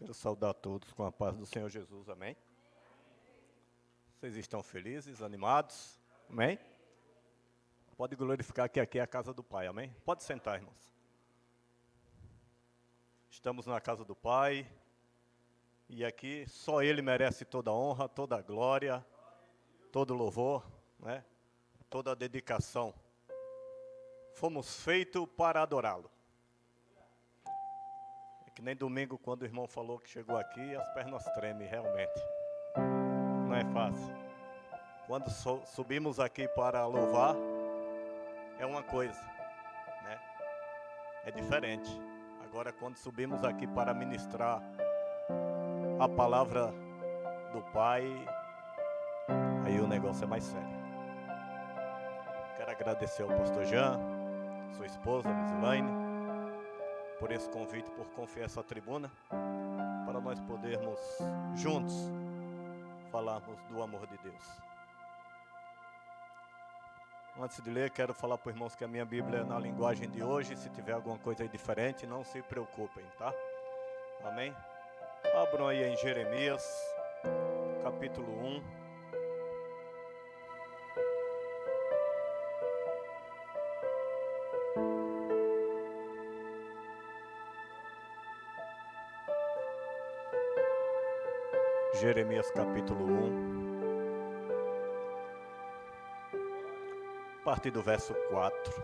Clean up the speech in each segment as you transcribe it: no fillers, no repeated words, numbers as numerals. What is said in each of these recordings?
Quero saudar todos com a paz do Senhor Jesus, amém? Vocês estão felizes, animados, amém? Pode glorificar que aqui é a casa do Pai, amém? Pode sentar, irmãos. Estamos na casa do Pai, e aqui só Ele merece toda a honra, toda a glória, todo o louvor, né? Toda a dedicação. Fomos feitos para adorá-lo. Que nem domingo, quando o irmão falou que chegou aqui, as pernas tremem, realmente. Não é fácil. Quando subimos aqui para louvar, é uma coisa, né? É diferente. Agora, quando subimos aqui para ministrar a palavra do Pai, aí o negócio é mais sério. Quero agradecer ao pastor Jean, sua esposa, Miss Elaine, por esse convite, por confiar essa tribuna, para nós podermos juntos falarmos do amor de Deus. Antes de ler, quero falar para os irmãos que a minha Bíblia é na linguagem de hoje. Se tiver alguma coisa aí diferente, não se preocupem, tá? Amém? Abram aí em Jeremias, capítulo 1. Jeremias capítulo 1, a partir do verso 4.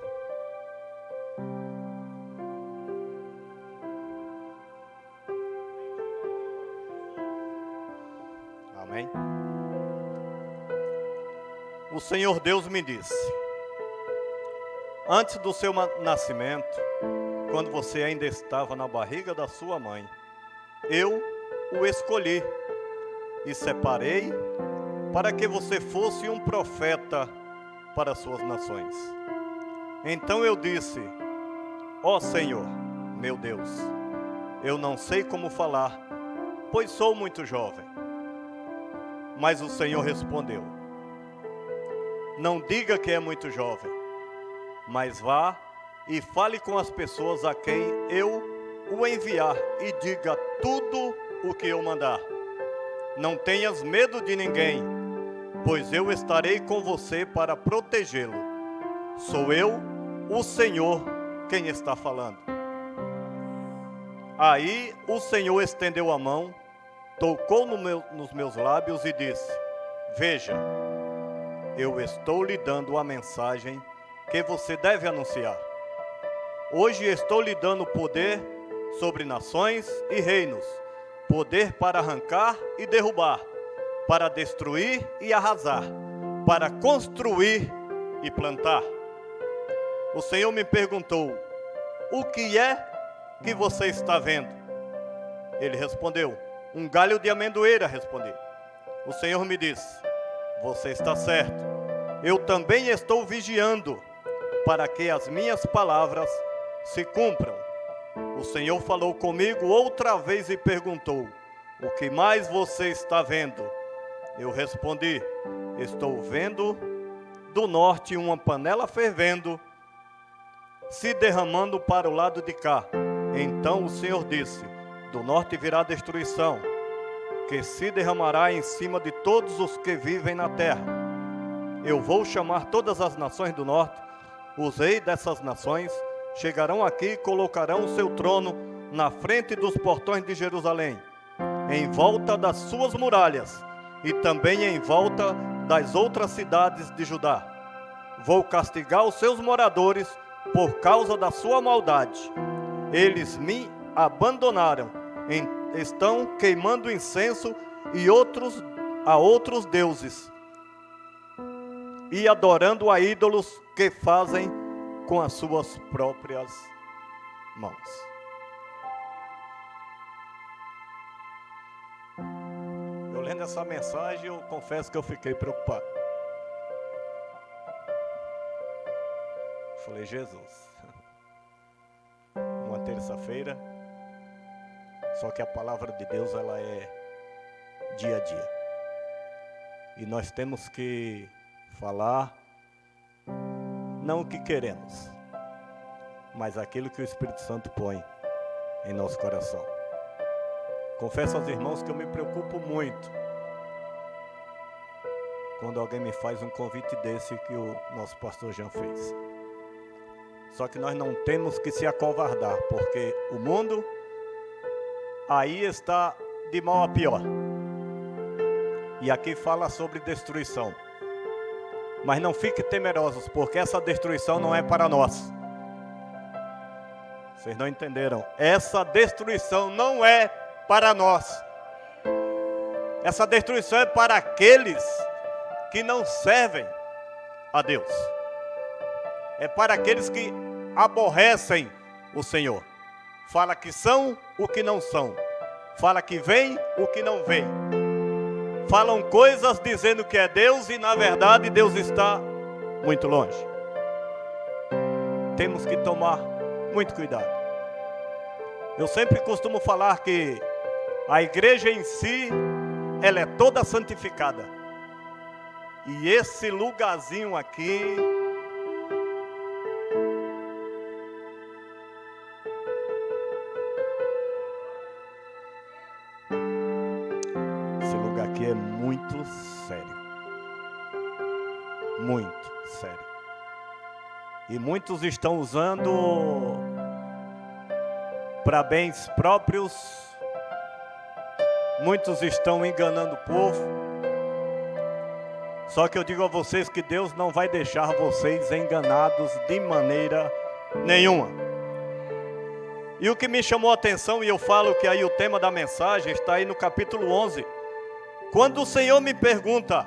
Amém? O Senhor Deus me disse: antes do seu nascimento, quando você ainda estava na barriga da sua mãe, eu o escolhi e separei para que você fosse um profeta para as suas nações. Então eu disse: ó Senhor, meu Deus, eu não sei como falar, pois sou muito jovem. Mas o Senhor respondeu: não diga que é muito jovem, mas vá e fale com as pessoas a quem eu o enviar e diga tudo o que eu mandar. Não tenhas medo de ninguém, pois eu estarei com você para protegê-lo. Sou eu, o Senhor, quem está falando. Aí o Senhor estendeu a mão, tocou nos meus lábios e disse: veja, eu estou lhe dando a mensagem que você deve anunciar. Hoje estou lhe dando poder sobre nações e reinos, poder para arrancar e derrubar, para destruir e arrasar, para construir e plantar. O Senhor me perguntou: o que é que você está vendo? Ele respondeu: um galho de amendoeira, respondi. O Senhor me disse: você está certo, eu também estou vigiando, para que as minhas palavras se cumpram. O Senhor falou comigo outra vez e perguntou: o que mais você está vendo? Eu respondi: estou vendo do norte uma panela fervendo, se derramando para o lado de cá. Então o Senhor disse: do norte virá destruição, que se derramará em cima de todos os que vivem na terra. Eu vou chamar todas as nações do norte, os reis dessas nações chegarão aqui e colocarão o seu trono na frente dos portões de Jerusalém, em volta das suas muralhas e também em volta das outras cidades de Judá. Vou castigar os seus moradores por causa da sua maldade. Eles me abandonaram, estão queimando incenso a outros deuses e adorando a ídolos que fazem com as suas próprias mãos. Eu lendo essa mensagem, eu confesso que eu fiquei preocupado. Falei: Jesus, uma terça-feira, só que a palavra de Deus, ela é dia a dia. E nós temos que falar não o que queremos, mas aquilo que o Espírito Santo põe em nosso coração. Confesso aos irmãos que eu me preocupo muito quando alguém me faz um convite desse que o nosso pastor Jean fez. Só que nós não temos que se acovardar, porque o mundo aí está de mal a pior. E aqui fala sobre destruição. Mas não fiquem temerosos, porque essa destruição não é para nós. Vocês não entenderam? Essa destruição não é para nós. Essa destruição é para aqueles que não servem a Deus. É para aqueles que aborrecem o Senhor. Fala que são o que não são. Fala que vem o que não vem. Falam coisas dizendo que é Deus e na verdade Deus está muito longe. Temos que tomar muito cuidado. Eu sempre costumo falar que a igreja em si, ela é toda santificada. E esse lugarzinho aqui, esse lugar aqui é muito sério. Muito sério. E muitos estão usando para bens próprios. Muitos estão enganando o povo. Só que eu digo a vocês que Deus não vai deixar vocês enganados de maneira nenhuma. E o que me chamou a atenção, e eu falo que aí o tema da mensagem está aí no capítulo 11. Quando o Senhor me pergunta,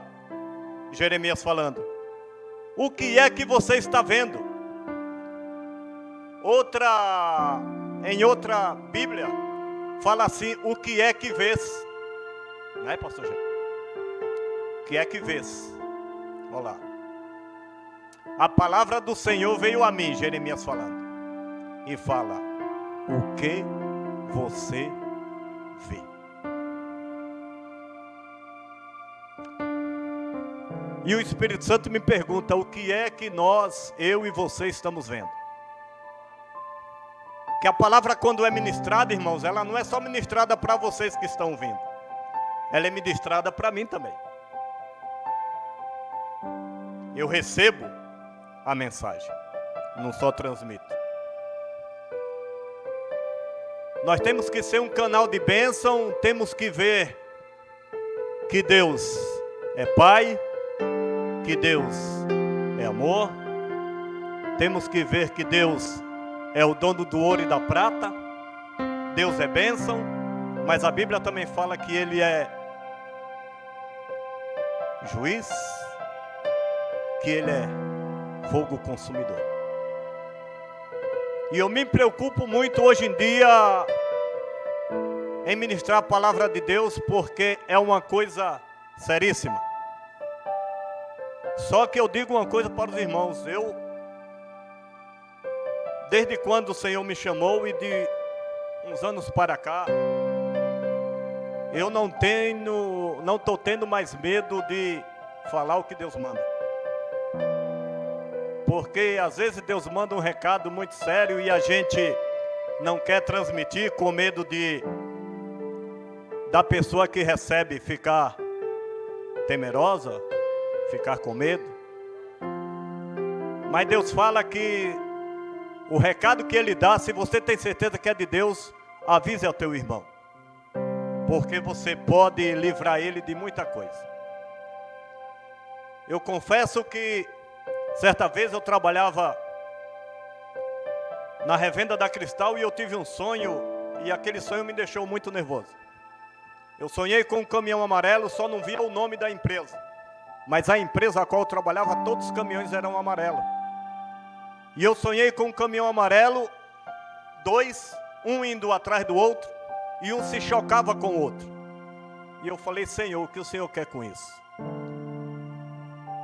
Jeremias falando, o que é que você está vendo? Em outra Bíblia, fala assim, o que é que vês? Não é, pastor Jean? O que é que vês? Olha lá. A palavra do Senhor veio a mim, Jeremias falando. E fala, o que você vê? E o Espírito Santo me pergunta, o que é que eu e você estamos vendo? Que a palavra quando é ministrada, irmãos, ela não é só ministrada para vocês que estão ouvindo. Ela é ministrada para mim também. Eu recebo a mensagem, não só transmito. Nós temos que ser um canal de bênção, temos que ver que Deus é Pai, que Deus é amor, temos que ver que Deus é o dono do ouro e da prata, Deus é bênção, mas a Bíblia também fala que Ele é juiz, que Ele é fogo consumidor. E eu me preocupo muito hoje em dia em ministrar a palavra de Deus, porque é uma coisa seríssima. Só que eu digo uma coisa para os irmãos, desde quando o Senhor me chamou e de uns anos para cá, eu não estou tendo mais medo de falar o que Deus manda. Porque às vezes Deus manda um recado muito sério e a gente não quer transmitir com medo da pessoa que recebe ficar temerosa, ficar com medo. Mas Deus fala que o recado que Ele dá, se você tem certeza que é de Deus, avise ao teu irmão. Porque você pode livrar ele de muita coisa. Eu confesso que certa vez eu trabalhava na revenda da Cristal e eu tive um sonho, e aquele sonho me deixou muito nervoso. Eu sonhei com um caminhão amarelo, só não via o nome da empresa. Mas a empresa a qual eu trabalhava, todos os caminhões eram amarelos. E eu sonhei com um caminhão amarelo, um indo atrás do outro, e um se chocava com o outro. E eu falei, Senhor, o que o Senhor quer com isso?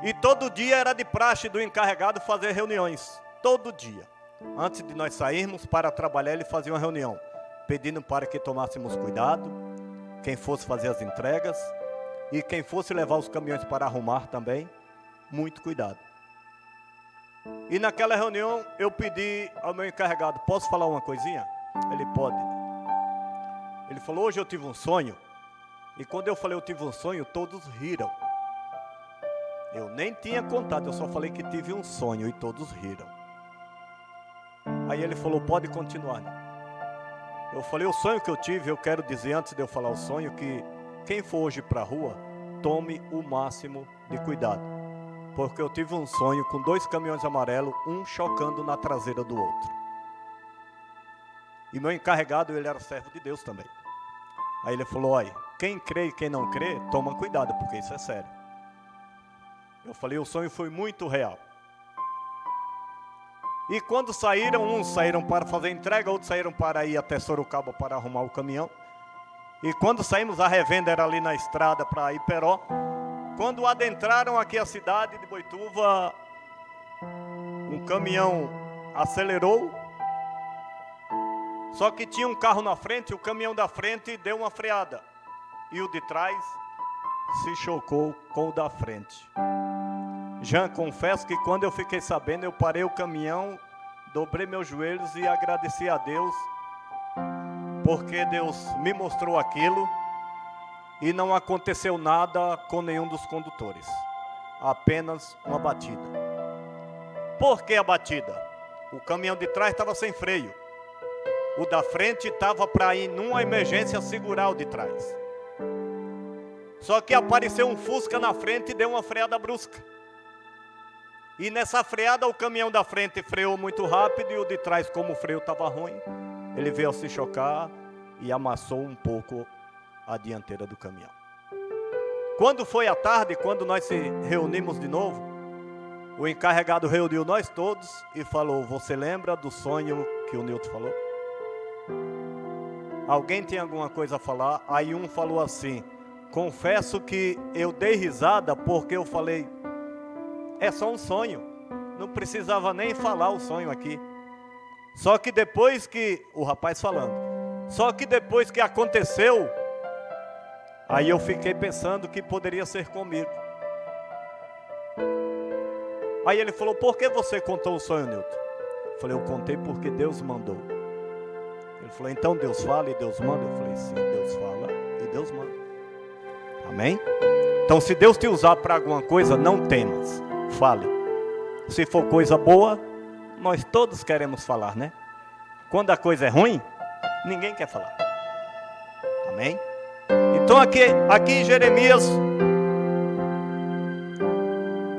E todo dia era de praxe do encarregado fazer reuniões. Todo dia. Antes de nós sairmos para trabalhar, ele fazia uma reunião, pedindo para que tomássemos cuidado, quem fosse fazer as entregas, e quem fosse levar os caminhões para arrumar também, muito cuidado. E naquela reunião eu pedi ao meu encarregado, posso falar uma coisinha? Ele pode. Ele falou, hoje eu tive um sonho. E quando eu falei eu tive um sonho, todos riram. Eu nem tinha contado, eu só falei que tive um sonho e todos riram. Aí ele falou, pode continuar. Eu falei, o sonho que eu tive, eu quero dizer antes de eu falar o sonho, que quem for hoje para a rua, tome o máximo de cuidado. Porque eu tive um sonho com 2 caminhões amarelos, um chocando na traseira do outro. E meu encarregado, ele era servo de Deus também. Aí ele falou, olha, quem crê e quem não crê, toma cuidado, porque isso é sério. Eu falei, o sonho foi muito real. E quando saíram, uns saíram para fazer entrega, outros saíram para ir até Sorocaba para arrumar o caminhão. E quando saímos, a revenda era ali na estrada para Iperó. Quando adentraram aqui a cidade de Boituva, um caminhão acelerou. Só que tinha um carro na frente, o caminhão da frente deu uma freada. E o de trás se chocou com o da frente. Jean, confesso que quando eu fiquei sabendo, eu parei o caminhão, dobrei meus joelhos e agradeci a Deus, porque Deus me mostrou aquilo e não aconteceu nada com nenhum dos condutores. Apenas uma batida. Por que a batida? O caminhão de trás estava sem freio. O da frente estava para ir numa emergência segurar o de trás. Só que apareceu um Fusca na frente e deu uma freada brusca. E nessa freada o caminhão da frente freou muito rápido e o de trás, como o freio estava ruim, ele veio a se chocar e amassou um pouco a dianteira do caminhão. Quando foi à tarde, quando nós se reunimos de novo, o encarregado reuniu nós todos e falou, você lembra do sonho que o Nilton falou? Alguém tem alguma coisa a falar? Aí um falou assim, confesso que eu dei risada porque eu falei, é só um sonho, não precisava nem falar o sonho aqui. Só que depois que, o rapaz falando, só que depois que aconteceu, aí eu fiquei pensando que poderia ser comigo. Aí ele falou, por que você contou o sonho, Nilton? Eu falei, eu contei porque Deus mandou. Ele falou, então Deus fala e Deus manda? Eu falei, sim, Deus fala e Deus manda. Amém? Então se Deus te usar para alguma coisa, não temas, fale. Se for coisa boa, nós todos queremos falar, né? Quando a coisa é ruim, ninguém quer falar. Amém? Então aqui em Jeremias,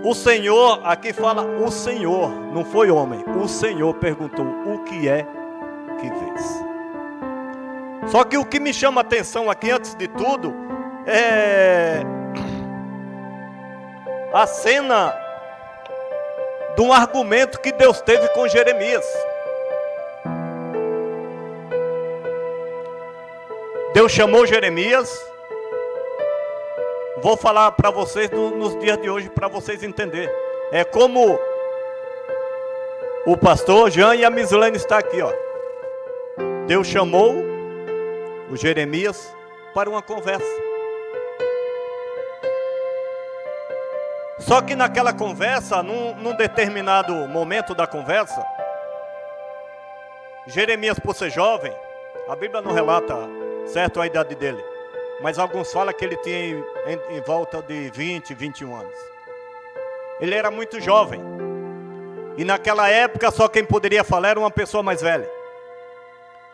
o Senhor, aqui fala o Senhor, não foi homem. O Senhor perguntou, o que é que vês? Só que o que me chama a atenção aqui, antes de tudo, é a cena de um argumento que Deus teve com Jeremias. Deus chamou Jeremias. Vou falar para vocês nos dias de hoje, para vocês entenderem. É como o pastor Jean e a Mislene estão aqui, ó. Deus chamou o Jeremias para uma conversa. Só que naquela conversa, num determinado momento da conversa, Jeremias, por ser jovem, a Bíblia não relata certo a idade dele, mas alguns falam que ele tinha em volta de 20, 21 anos. Ele era muito jovem. E naquela época só quem poderia falar era uma pessoa mais velha.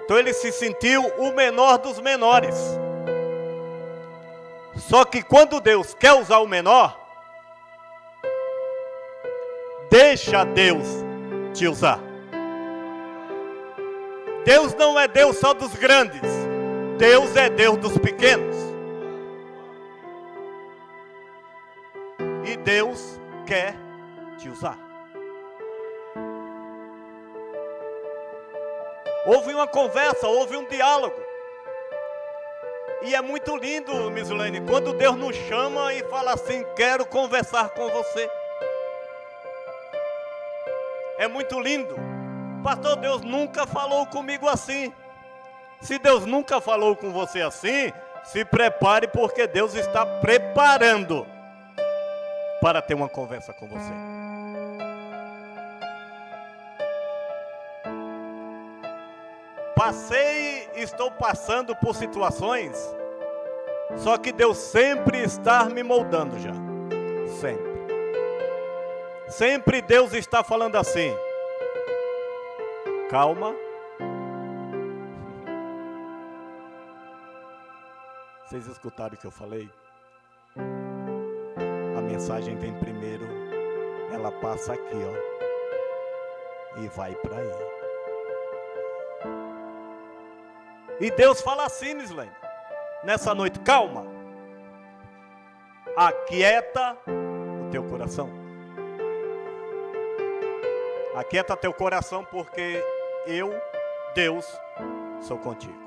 Então ele se sentiu o menor dos menores. Só que quando Deus quer usar o menor, deixa Deus te usar. Deus não é Deus só dos grandes. Deus é Deus dos pequenos. E Deus quer te usar. Houve uma conversa, houve um diálogo. E é muito lindo, Mislene, quando Deus nos chama e fala assim, quero conversar com você. É muito lindo. Pastor, Deus nunca falou comigo assim. Se Deus nunca falou com você assim, se prepare, porque Deus está preparando para ter uma conversa com você. estou passando por situações, só que Deus sempre está me moldando já. Sempre. Sempre Deus está falando assim: calma. Vocês escutaram o que eu falei? A mensagem vem primeiro, ela passa aqui, ó, e vai para aí. E Deus fala assim, Mislene, nessa noite: calma, aquieta o teu coração. Aquieta teu coração, porque eu, Deus, sou contigo.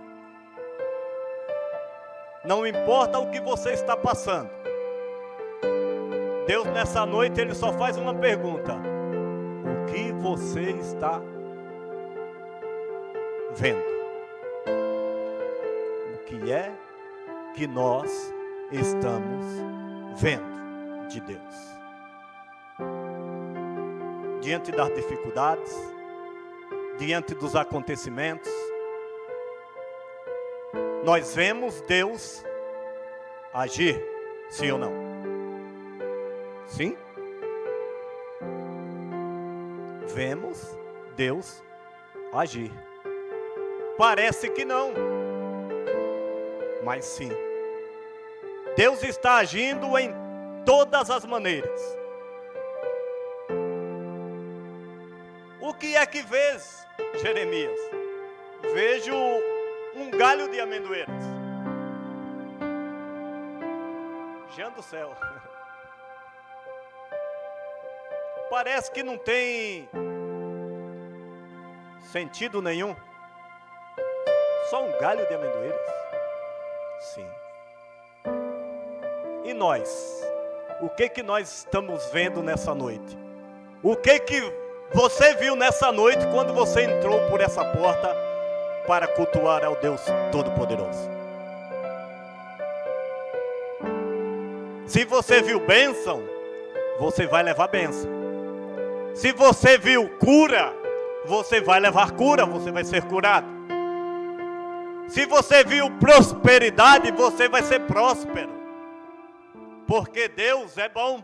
Não importa o que você está passando. Deus nessa noite, Ele só faz uma pergunta: o que você está vendo? O que é que nós estamos vendo de Deus? Diante das dificuldades, diante dos acontecimentos, nós vemos Deus agir, sim ou não? Sim? Vemos Deus agir. Parece que não, mas sim. Deus está agindo em todas as maneiras. O que é que vês, Jeremias? Vejo um galho de amendoeiras. Jean do céu. Parece que não tem sentido nenhum. Só um galho de amendoeiras? Sim. E nós? O que nós estamos vendo nessa noite? O que você viu nessa noite quando você entrou por essa porta para cultuar ao Deus Todo-Poderoso? Se você viu bênção, você vai levar bênção. Se você viu cura, você vai levar cura, você vai ser curado. Se você viu prosperidade, você vai ser próspero. Porque Deus é bom.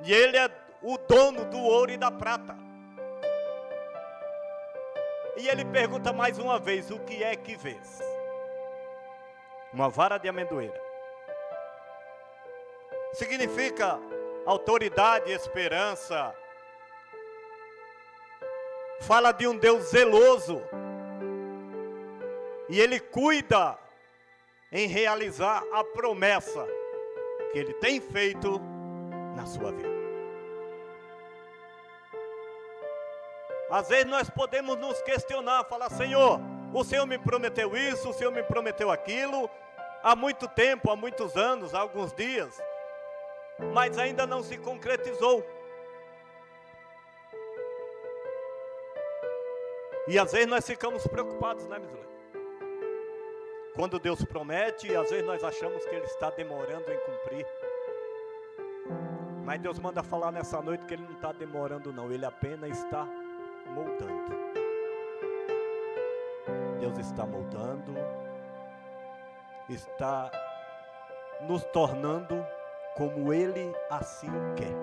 E Ele é o dono do ouro e da prata. E Ele pergunta mais uma vez: o que é que vês? Uma vara de amendoeira. Significa autoridade e esperança. Fala de um Deus zeloso. E Ele cuida em realizar a promessa que Ele tem feito na sua vida. Às vezes nós podemos nos questionar, falar: Senhor, o Senhor me prometeu isso, o Senhor me prometeu aquilo, há muito tempo, há muitos anos, há alguns dias, mas ainda não se concretizou. E às vezes nós ficamos preocupados, né, Mislene? Quando Deus promete, às vezes nós achamos que Ele está demorando em cumprir. Mas Deus manda falar nessa noite que Ele não está demorando não, Ele apenas está moldando. Deus está moldando, está nos tornando como Ele assim quer.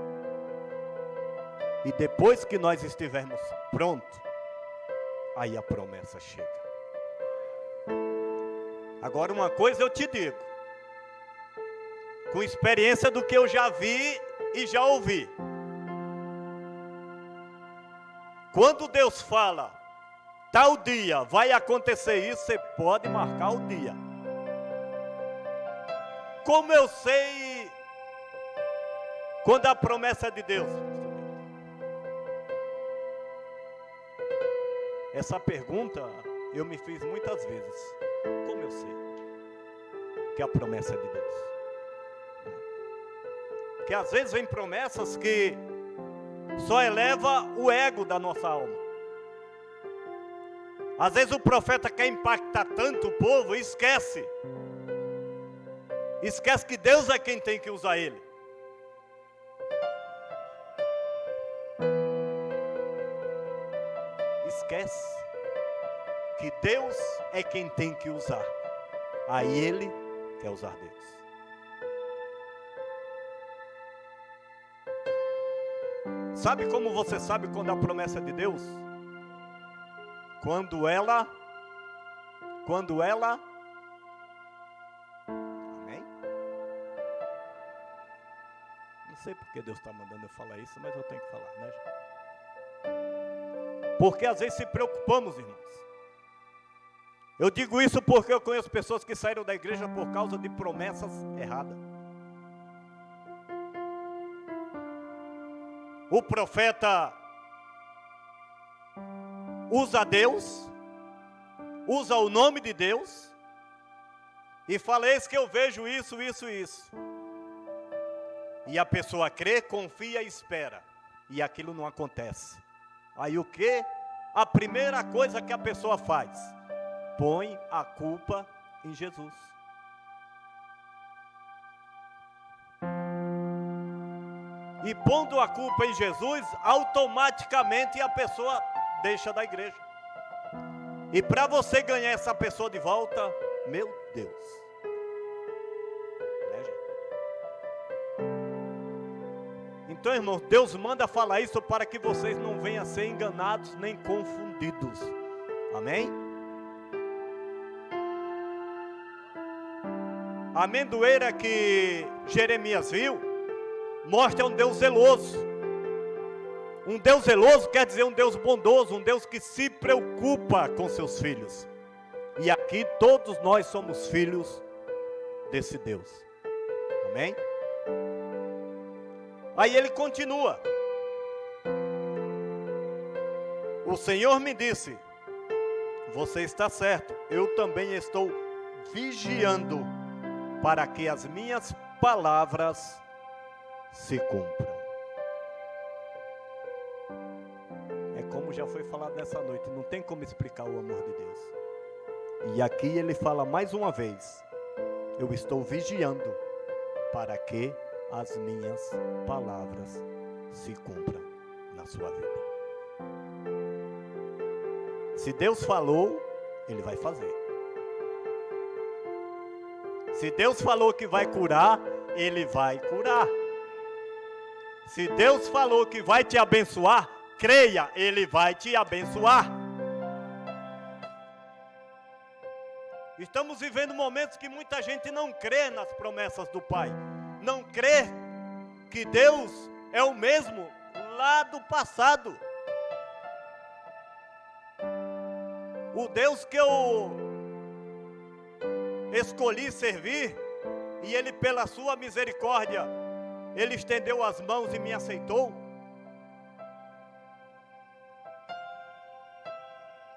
E depois que nós estivermos prontos, aí a promessa chega. Agora uma coisa eu te digo, com experiência do que eu já vi e já ouvi. Quando Deus fala, tal dia vai acontecer isso, você pode marcar o dia. Como eu sei quando a promessa é de Deus? Essa pergunta eu me fiz muitas vezes. Como eu sei que a promessa é de Deus? Porque às vezes vem promessas que só eleva o ego da nossa alma. Às vezes o profeta quer impactar tanto o povo e esquece que Deus é quem tem que usar ele. Esquece que Deus é quem tem que usar. Aí Ele quer usar Deus. Sabe como você sabe quando a promessa é de Deus? Quando ela, amém? Não sei porque Deus está mandando eu falar isso, mas eu tenho que falar, né? Porque às vezes se preocupamos, irmãos. Eu digo isso porque eu conheço pessoas que saíram da igreja por causa de promessas erradas. O profeta usa Deus, usa o nome de Deus, e fala: eis que eu vejo isso, isso, isso. E a pessoa crê, confia e espera, e aquilo não acontece. Aí o que? A primeira coisa que a pessoa faz, põe a culpa em Jesus. E pondo a culpa em Jesus, automaticamente a pessoa deixa da igreja. E para você ganhar essa pessoa de volta, meu Deus. Né, gente? Então, irmãos, Deus manda falar isso para que vocês não venham a ser enganados nem confundidos. Amém? A amendoeira que Jeremias viu mostra um Deus zeloso. Um Deus zeloso quer dizer um Deus bondoso, um Deus que se preocupa com seus filhos. E aqui todos nós somos filhos desse Deus. Amém? Aí ele continua. O Senhor me disse: você está certo, eu também estou vigiando para que as minhas palavras se cumpram. É como já foi falado nessa noite, não tem como explicar o amor de Deus. E aqui ele fala mais uma vez: eu estou vigiando para que as minhas palavras se cumpram na sua vida. Se Deus falou, Ele vai fazer. Se Deus falou que vai curar, Ele vai curar. Se Deus falou que vai te abençoar, creia, Ele vai te abençoar. Estamos vivendo momentos que muita gente não crê nas promessas do Pai. Não crê que Deus é o mesmo lá do passado. O Deus que eu escolhi servir, e Ele pela sua misericórdia, Ele estendeu as mãos e me aceitou.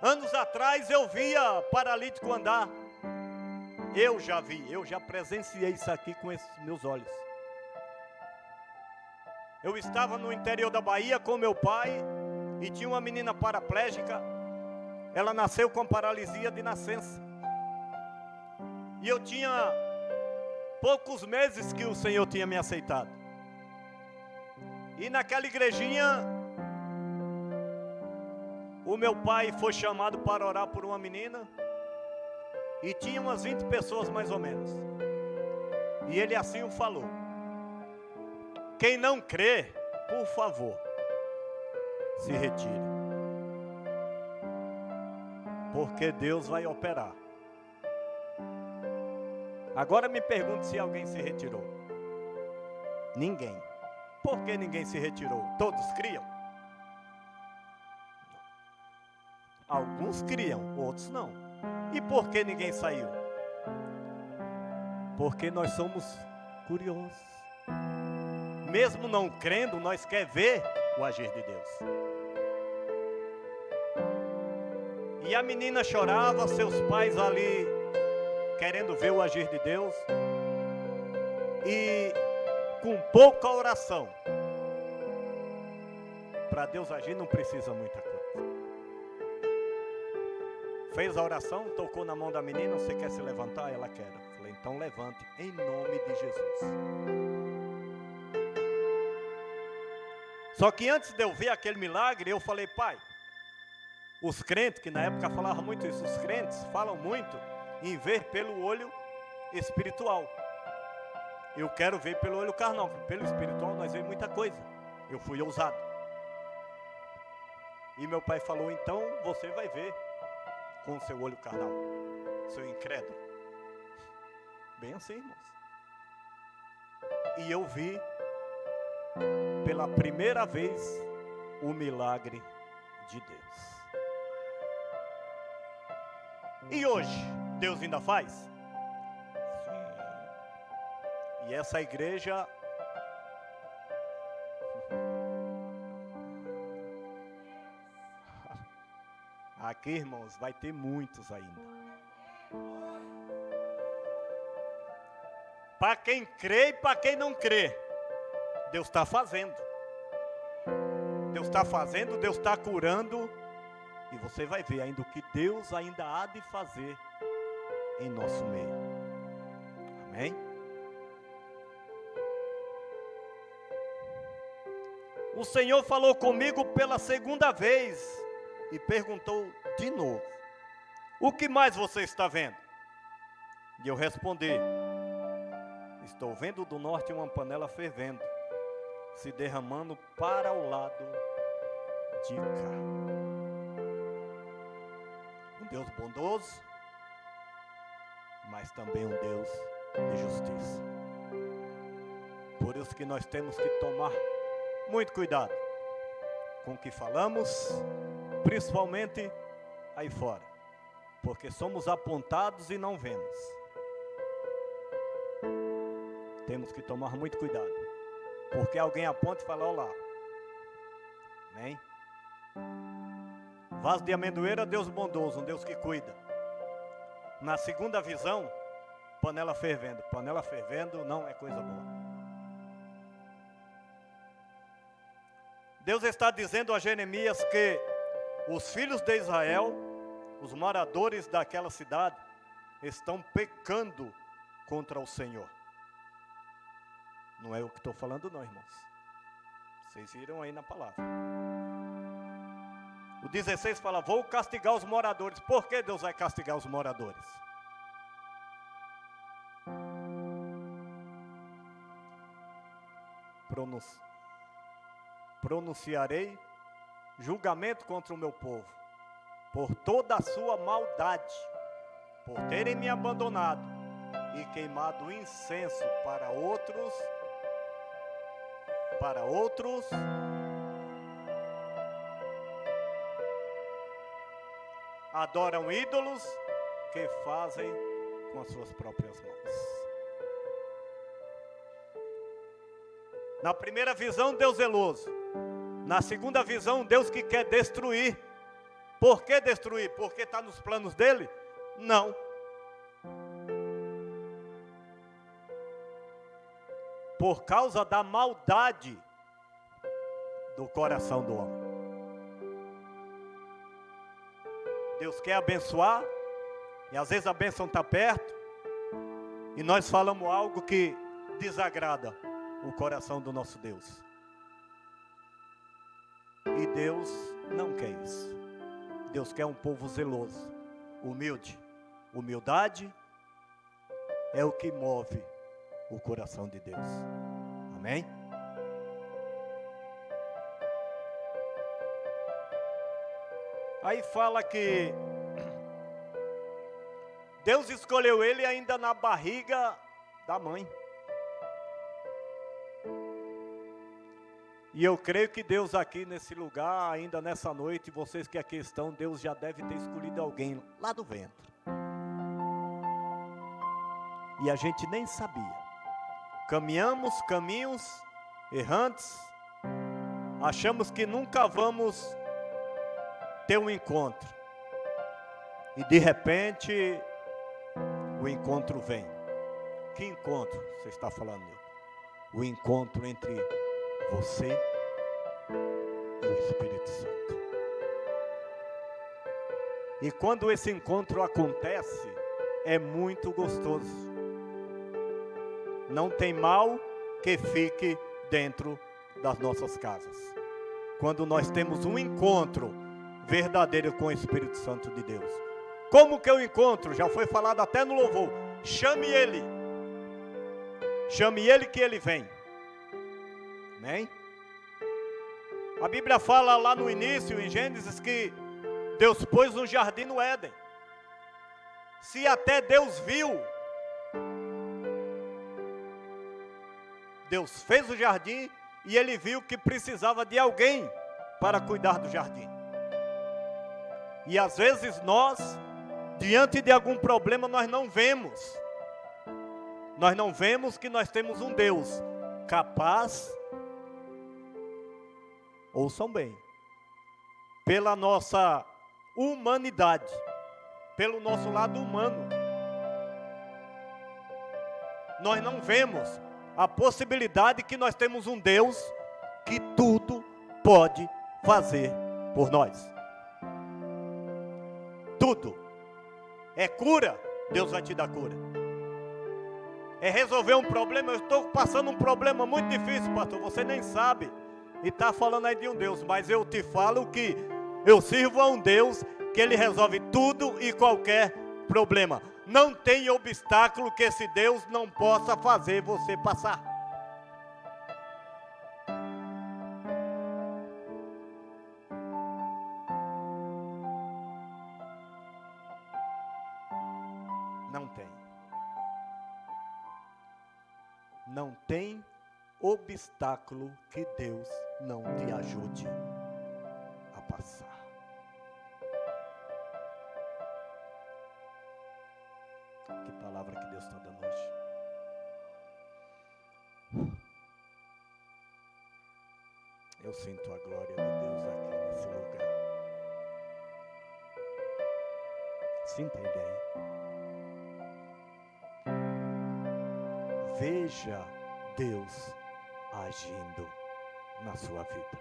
Anos atrás eu via paralítico andar. Eu já vi, eu já presenciei isso aqui com esses meus olhos. Eu estava no interior da Bahia com meu pai e tinha uma menina paraplégica. Ela nasceu com paralisia de nascença. E eu tinha poucos meses que o Senhor tinha me aceitado. E naquela igrejinha, o meu pai foi chamado para orar por uma menina. E tinha umas 20 pessoas mais ou menos. E ele assim o falou: quem não crê, por favor, se retire. Porque Deus vai operar. Agora me pergunte se alguém se retirou. Ninguém. Por que ninguém se retirou? Todos criam? Alguns criam, outros não. E por que ninguém saiu? Porque nós somos curiosos. Mesmo não crendo, nós queremos ver o agir de Deus. E a menina chorava, seus pais ali querendo ver o agir de Deus. E com pouca oração, para Deus agir não precisa muita coisa. Fez a oração, tocou na mão da menina: você quer se levantar? Ela quer. Eu falei: então levante, em nome de Jesus. Só que antes de eu ver aquele milagre, eu falei: pai, Os crentes, que na época falavam muito isso, os crentes falam muito em ver pelo olho espiritual. Eu quero ver pelo olho carnal, pelo espiritual nós vemos muita coisa. Eu fui ousado. E meu pai falou, então você vai ver com o seu olho carnal, seu incrédulo. Bem assim, irmãos. E eu vi pela primeira vez o milagre de Deus. E hoje, Deus ainda faz? Sim. E essa igreja aqui, irmãos, vai ter muitos ainda. Para quem crê e para quem não crê, Deus está fazendo. Deus está fazendo, Deus está curando. E você vai ver ainda o que Deus ainda há de fazer em nosso meio. Amém? O Senhor falou comigo pela segunda vez e perguntou de novo: o que mais você está vendo? E eu respondi: estou vendo do norte uma panela fervendo, se derramando para o lado de cá. Um Deus bondoso, mas também um Deus de justiça. Por isso que nós temos que tomar muito cuidado com o que falamos, principalmente aí fora, porque somos apontados e não vemos. Temos que tomar muito cuidado, porque alguém aponta e fala: olha lá. Amém? Vaso de amendoeira, Deus bondoso, um Deus que cuida. Na segunda visão, panela fervendo. Panela fervendo não é coisa boa. Deus está dizendo a Jeremias que os filhos de Israel, os moradores daquela cidade, estão pecando contra o Senhor. Não é o que estou falando não, irmãos. Vocês viram aí na palavra. O 16 fala: vou castigar os moradores. Por que Deus vai castigar os moradores? Pronunciarei julgamento contra o meu povo, por toda a sua maldade, por terem me abandonado e queimado incenso para outros, adoram ídolos que fazem com as suas próprias mãos. Na primeira visão, Deus zeloso. Na segunda visão, Deus que quer destruir. Por que destruir? Porque está nos planos dele? Não. Por causa da maldade do coração do homem. Deus quer abençoar, e às vezes a bênção está perto, e nós falamos algo que desagrada o coração do nosso Deus. E Deus não quer isso. Deus quer um povo zeloso, humilde. Humildade é o que move o coração de Deus. Amém? Aí fala que Deus escolheu ele ainda na barriga da mãe. E eu creio que Deus aqui nesse lugar, ainda nessa noite, vocês que aqui estão, Deus já deve ter escolhido alguém lá do ventre. E a gente nem sabia. Caminhamos caminhos errantes, achamos que nunca vamos ter um encontro. E de repente, o encontro vem. Que encontro você está falando? O encontro entre você e o Espírito Santo. E quando esse encontro acontece, é muito gostoso. Não tem mal que fique dentro das nossas casas. Quando nós temos um encontro verdadeira com o Espírito Santo de Deus. Como que eu encontro? Já foi falado até no louvor. Chame Ele. Chame Ele que Ele vem. Amém? A Bíblia fala lá no início, em Gênesis, que Deus pôs um jardim no Éden. Se até Deus viu, Deus fez o jardim e Ele viu que precisava de alguém para cuidar do jardim. E às vezes nós, diante de algum problema, nós não vemos. Nós não vemos que nós temos um Deus capaz, ouçam bem, pela nossa humanidade, pelo nosso lado humano, nós não vemos a possibilidade que nós temos um Deus que tudo pode fazer por nós. Tudo. É cura, Deus vai te dar cura. É resolver um problema. Eu estou passando um problema muito difícil, pastor, você nem sabe. E está falando aí de um Deus, mas eu te falo que eu sirvo a um Deus que Ele resolve tudo e qualquer problema. Não tem obstáculo que esse Deus não possa fazer você passar. Não tem. Não tem obstáculo que Deus não te ajude a passar. Que palavra que Deus está dando hoje. Eu sinto a glória de Deus aqui nesse lugar. Sinta Ele aí. Veja Deus agindo na sua vida.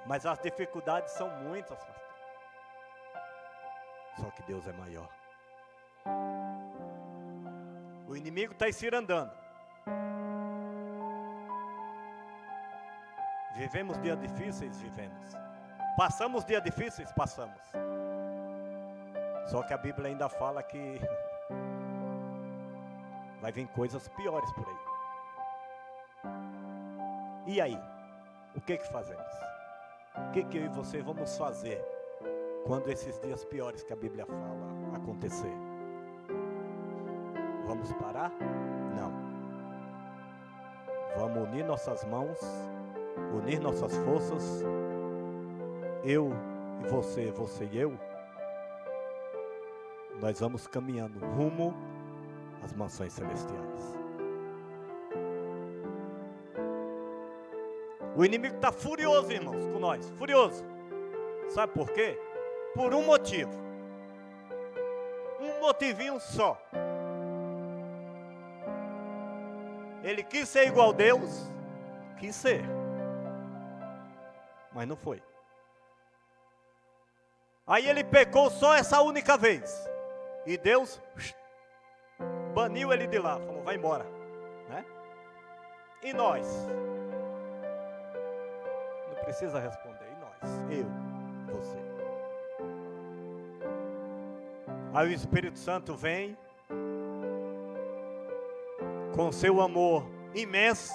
Mas as dificuldades são muitas, pastor. Só que Deus é maior. O inimigo está encirandando. Vivemos dias difíceis? Vivemos. Passamos dias difíceis? Passamos. Só que a Bíblia ainda fala que vai vir coisas piores por aí. E aí? O que fazemos? O que eu e você vamos fazer quando esses dias piores que a Bíblia fala acontecer? Vamos parar? Não. Vamos unir nossas mãos, unir nossas forças. Eu e você e eu. Nós vamos caminhando rumo às mansões celestiais. O inimigo está furioso, irmãos, com nós. Furioso. Sabe por quê? Por um motivo. Um motivinho só. Ele quis ser igual a Deus. Quis ser. Mas não foi. Aí ele pecou só essa única vez. E Deus baniu ele de lá. Falou, vai embora. Né? E nós? Não precisa responder. E nós? Eu, você. Aí o Espírito Santo vem com seu amor imenso,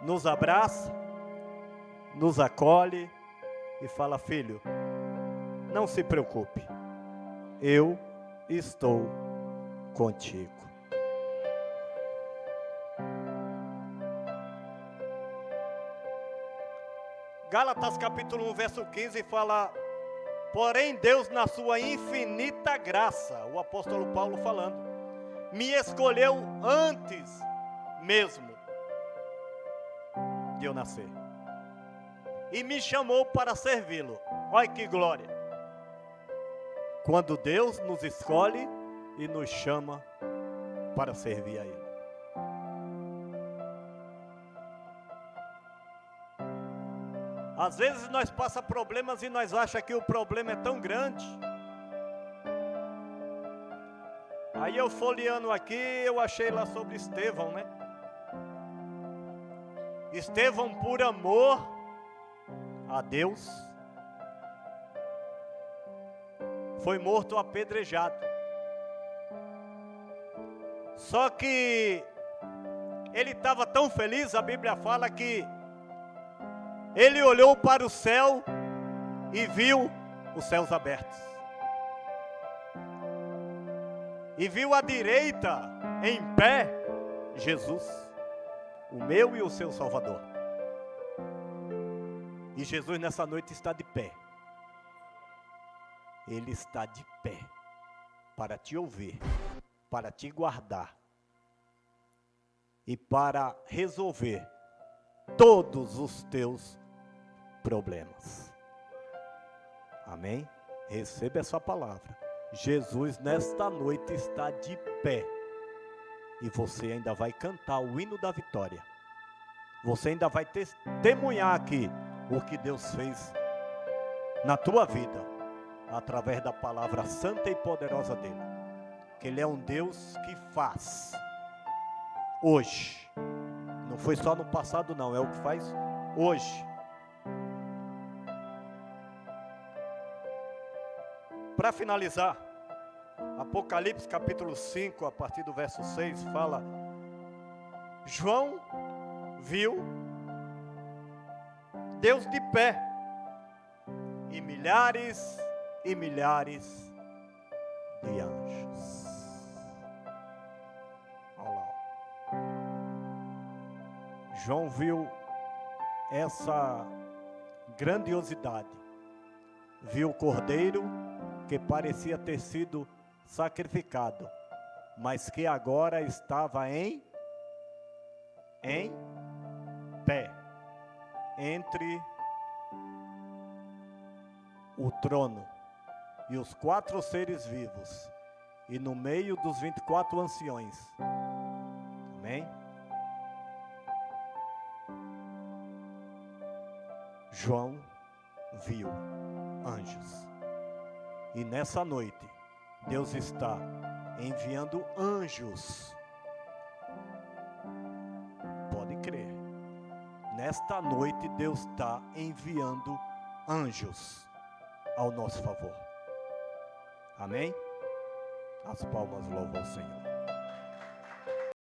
nos abraça, nos acolhe e fala, filho, não se preocupe, eu estou contigo. Gálatas capítulo 1, verso 15 fala, porém Deus na sua infinita graça, o apóstolo Paulo falando, me escolheu antes mesmo de eu nascer. E me chamou para servi-lo. Olha que glória. Quando Deus nos escolhe e nos chama para servir a Ele. Às vezes nós passamos problemas e nós achamos que o problema é tão grande. Aí eu folheando aqui, eu achei lá sobre Estevão, né? Estevão, por amor a Deus, foi morto apedrejado. Só que ele estava tão feliz, a Bíblia fala que ele olhou para o céu e viu os céus abertos. E viu à direita, em pé, Jesus, o meu e o seu Salvador. E Jesus nessa noite está de pé. Ele está de pé para te ouvir, para te guardar e para resolver todos os teus problemas. Amém? Receba essa palavra. Jesus nesta noite está de pé. E você ainda vai cantar o hino da vitória. Você ainda vai testemunhar aqui o que Deus fez na tua vida, através da palavra santa e poderosa dele. Que ele é um Deus que faz hoje. Não foi só no passado não, é o que faz hoje. Para finalizar, Apocalipse capítulo 5, a partir do verso 6, fala: João viu Deus de pé e milhares de anjos. Olha lá. João viu essa grandiosidade. Viu o cordeiro que parecia ter sido sacrificado, mas que agora estava em pé entre o trono e os 4 seres vivos, e no meio dos 24 anciões. Amém? João viu anjos. E nessa noite, Deus está enviando anjos. Pode crer. Nesta noite, Deus está enviando anjos ao nosso favor. Amém? As palmas louvam ao Senhor.